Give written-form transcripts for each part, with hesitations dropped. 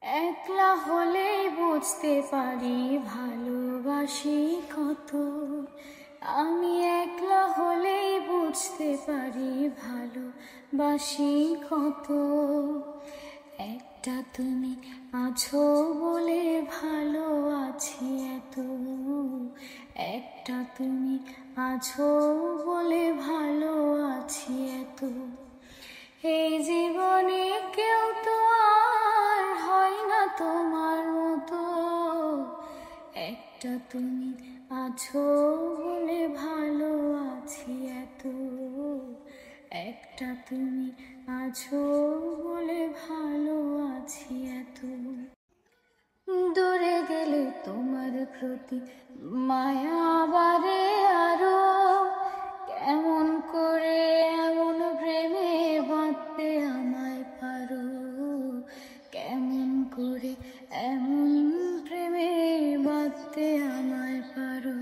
একলা হলেই বুঝতে পারি ভালোবাসি কত। আমি একলা হলেই বুঝতে পারি ভালোবাসি কত। একটা তুমি আছো বলে ভালো আছি এত। একটা তুমি আছো বলে ভালো আছি এত। এই জীবনে কেউ তো আর হয় না তোমার মতো। একটা তুমি আছো বলে ভালো আছি এত। একটা তুমি আছো বলে ভালো আছি এত। দূরে গেলে তোমার প্রতি মায়া বাড়ে আরো। কেমন করে এমন প্রেমে বাঁধতে আমায় পারো। কেমন করে এমন প্রেমে বাঁধতে আমায় পারো।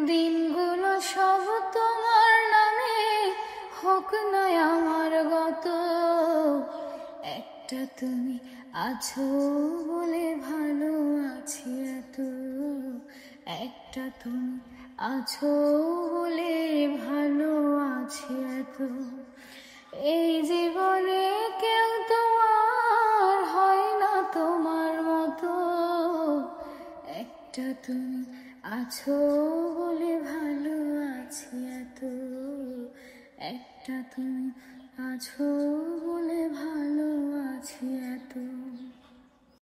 দিনগুলো সব তোমার নামে হোক না আমার গত। একটা তুমি আছো বলে ভালো আছি এত। একটা তুমি আছো বলে ভালো আছি এত। এই জীবনে কেউ তোমার হয় না তোমার মতো। একটা তুমি আছো বলে ভালো আছি এত। একটা তুমি আছো বলে ভালো আছি এত।